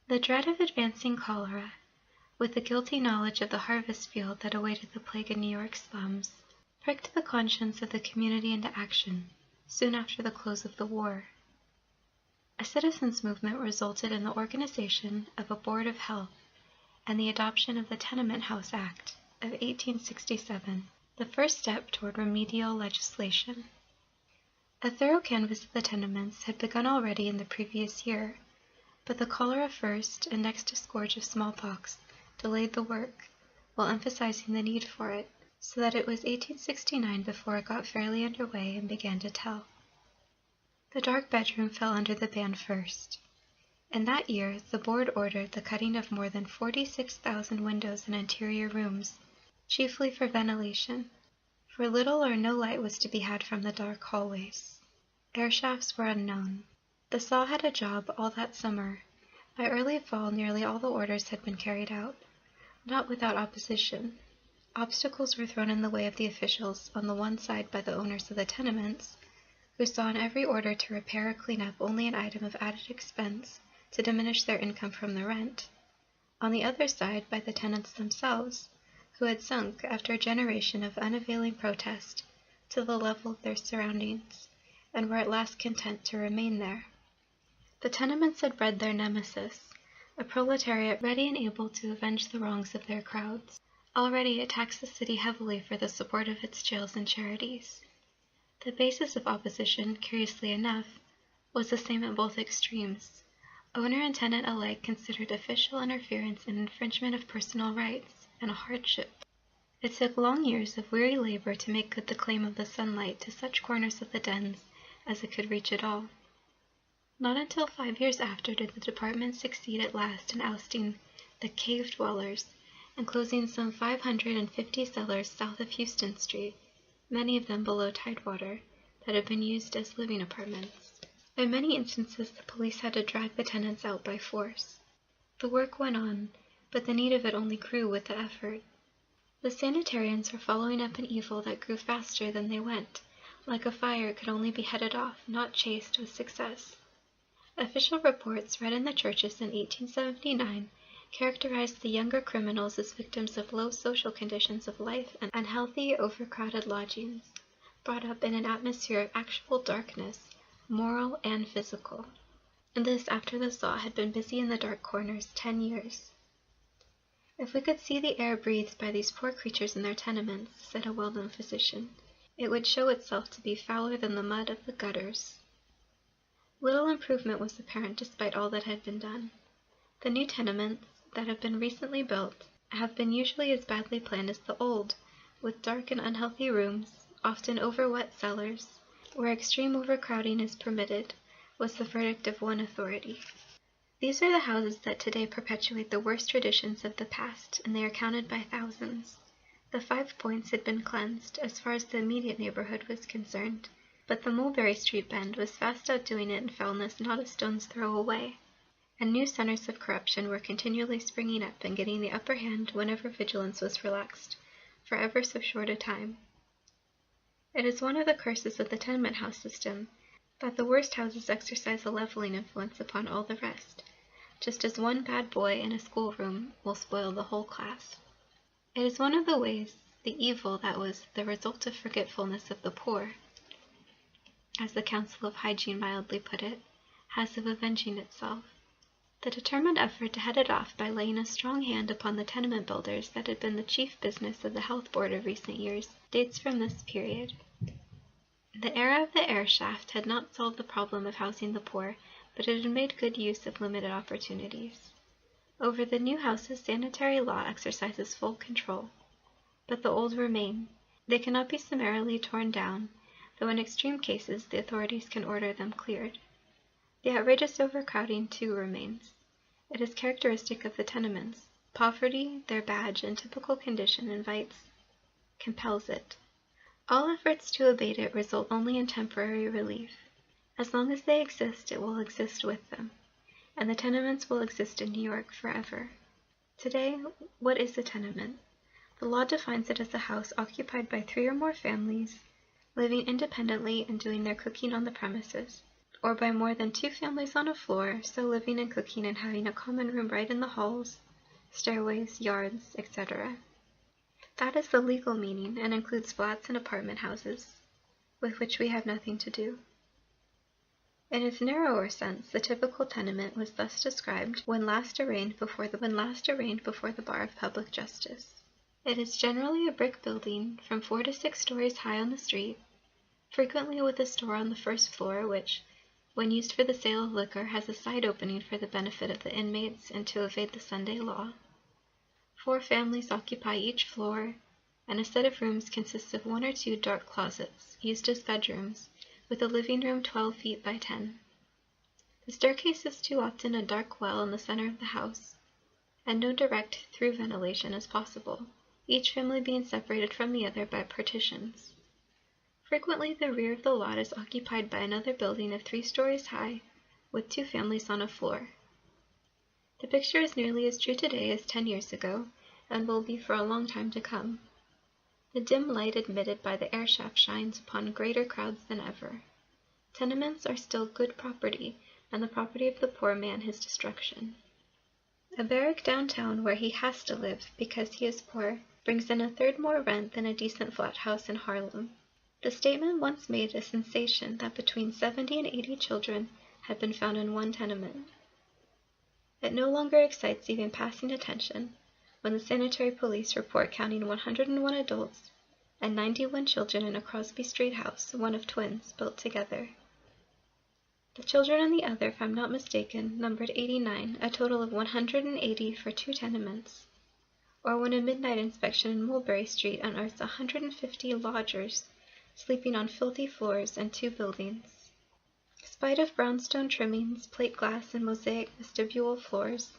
The dread of advancing cholera, with the guilty knowledge of the harvest field that awaited the plague in New York slums, pricked the conscience of the community into action soon after the close of the war. A citizens' movement resulted in the organization of a Board of Health and the adoption of the Tenement House Act of 1867, the first step toward remedial legislation. A thorough canvass of the tenements had begun already in the previous year, but the cholera first, and next a scourge of smallpox, delayed the work, while emphasizing the need for it, so that it was 1869 before it got fairly underway and began to tell. The dark bedroom fell under the ban first. In that year, the board ordered the cutting of more than 46,000 windows in interior rooms, chiefly for ventilation, for little or no light was to be had from the dark hallways. Air shafts were unknown. The saw had a job all that summer. By early fall, nearly all the orders had been carried out, not without opposition. Obstacles were thrown in the way of the officials, on the one side by the owners of the tenements, who saw in every order to repair or clean up only an item of added expense to diminish their income from the rent; on the other side by the tenants themselves, who had sunk, after a generation of unavailing protest, to the level of their surroundings, and were at last content to remain there. The tenements had bred their nemesis, a proletariat ready and able to avenge the wrongs of their crowds. Already it taxed the city heavily for the support of its jails and charities. The basis of opposition, curiously enough, was the same at both extremes. Owner and tenant alike considered official interference an infringement of personal rights and a hardship. It took long years of weary labor to make good the claim of the sunlight to such corners of the dens as it could reach at all. Not until 5 years after did the department succeed at last in ousting the cave dwellers and closing some 550 cellars south of Houston Street, many of them below tidewater, that had been used as living apartments. In many instances the police had to drag the tenants out by force. The work went on, but the need of it only grew with the effort. The sanitarians were following up an evil that grew faster than they went. Like a fire, it could only be headed off, not chased with success. Official reports read in the churches in 1879 characterized the younger criminals as victims of low social conditions of life and unhealthy, overcrowded lodgings, brought up in an atmosphere of actual darkness, moral and physical. And this after the saw had been busy in the dark corners 10 years. If we could see the air breathed by these poor creatures in their tenements, said a well-known physician, it would show itself to be fouler than the mud of the gutters. Little improvement was apparent despite all that had been done. The new tenements that have been recently built have been usually as badly planned as the old, with dark and unhealthy rooms, often over-wet cellars, where extreme overcrowding is permitted, was the verdict of one authority. These are the houses that today perpetuate the worst traditions of the past, and they are counted by thousands. The 5 Points had been cleansed, as far as the immediate neighborhood was concerned, but the Mulberry Street Bend was fast outdoing it in foulness not a stone's throw away, and new centers of corruption were continually springing up and getting the upper hand whenever vigilance was relaxed, for ever so short a time. It is one of the curses of the tenement house system that the worst houses exercise a leveling influence upon all the rest, just as one bad boy in a schoolroom will spoil the whole class. It is one of the ways the evil that was the result of forgetfulness of the poor, as the Council of Hygiene mildly put it, has of avenging itself. The determined effort to head it off by laying a strong hand upon the tenement builders that had been the chief business of the Health Board of recent years dates from this period. The era of the air shaft had not solved the problem of housing the poor, but it had made good use of limited opportunities. Over the new houses, sanitary law exercises full control, but the old remain. They cannot be summarily torn down, though in extreme cases the authorities can order them cleared. The outrageous overcrowding, too, remains. It is characteristic of the tenements. Poverty, their badge and typical condition, compels it. All efforts to abate it result only in temporary relief. As long as they exist, it will exist with them, and the tenements will exist in New York forever. Today, what is a tenement? The law defines it as a house occupied by 3 or more families, living independently and doing their cooking on the premises. or by more than 2 families on a floor, so living and cooking and having a common room right in the halls, stairways, yards, etc. That is the legal meaning, and includes flats and apartment houses, with which we have nothing to do. In its narrower sense, the typical tenement was thus described when last arraigned before the bar of public justice. It is generally a brick building from 4 to 6 stories high on the street, frequently with a store on the first floor which, when used for the sale of liquor, has a side opening for the benefit of the inmates and to evade the Sunday law. 4 families occupy each floor, and a set of rooms consists of 1 or 2 dark closets, used as bedrooms, with a living room 12 feet by 10. The staircase is too often a dark well in the center of the house, and no direct through ventilation is possible, each family being separated from the other by partitions. Frequently the rear of the lot is occupied by another building of 3 stories high, with 2 families on a floor. The picture is nearly as true today as 10 years ago, and will be for a long time to come. The dim light admitted by the air shaft shines upon greater crowds than ever. Tenements are still good property, and the property of the poor man his destruction. A barrack downtown where he has to live because he is poor brings in a third more rent than a decent flat house in Harlem. The statement once made a sensation that between 70 and 80 children had been found in one tenement. It no longer excites even passing attention when the sanitary police report counting 101 adults and 91 children in a Crosby Street house, one of twins, built together. The children in the other, if I'm not mistaken, numbered 89, a total of 180 for 2 tenements. Or when a midnight inspection in Mulberry Street unearths 150 lodgers sleeping on filthy floors in 2 buildings. Spite of brownstone trimmings, plate glass, and mosaic vestibule floors,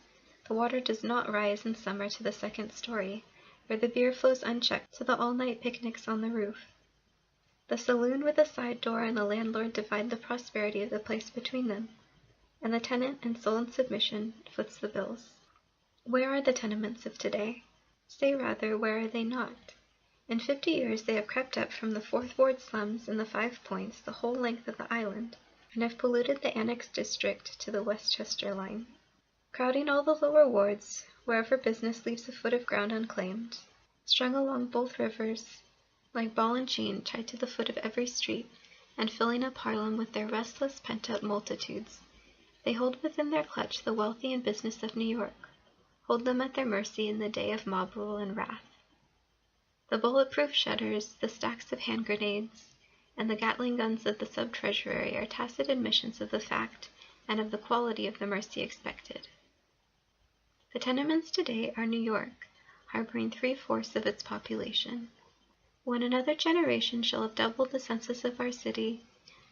the water does not rise in summer to the 2nd story, where the beer flows unchecked to the all-night picnics on the roof. The saloon with a side door and the landlord divide the prosperity of the place between them, and the tenant, in sullen submission, foots the bills. Where are the tenements of today? Say rather, where are they not? In 50 years they have crept up from the 4th Ward slums in the 5 Points the whole length of the island, and have polluted the annexed district to the Westchester line, crowding all the lower wards, wherever business leaves a foot of ground unclaimed, strung along both rivers, like ball and chain tied to the foot of every street, and filling up Harlem with their restless, pent-up multitudes. They hold within their clutch the wealthy and business of New York, hold them at their mercy in the day of mob rule and wrath. The bulletproof shutters, the stacks of hand grenades, and the Gatling guns of the sub-treasury are tacit admissions of the fact and of the quality of the mercy expected. The tenements today are New York, harboring 3/4 of its population. When another generation shall have doubled the census of our city,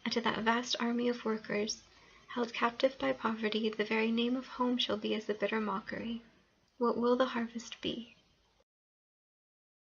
and to that vast army of workers, held captive by poverty, the very name of home shall be as a bitter mockery. What will the harvest be?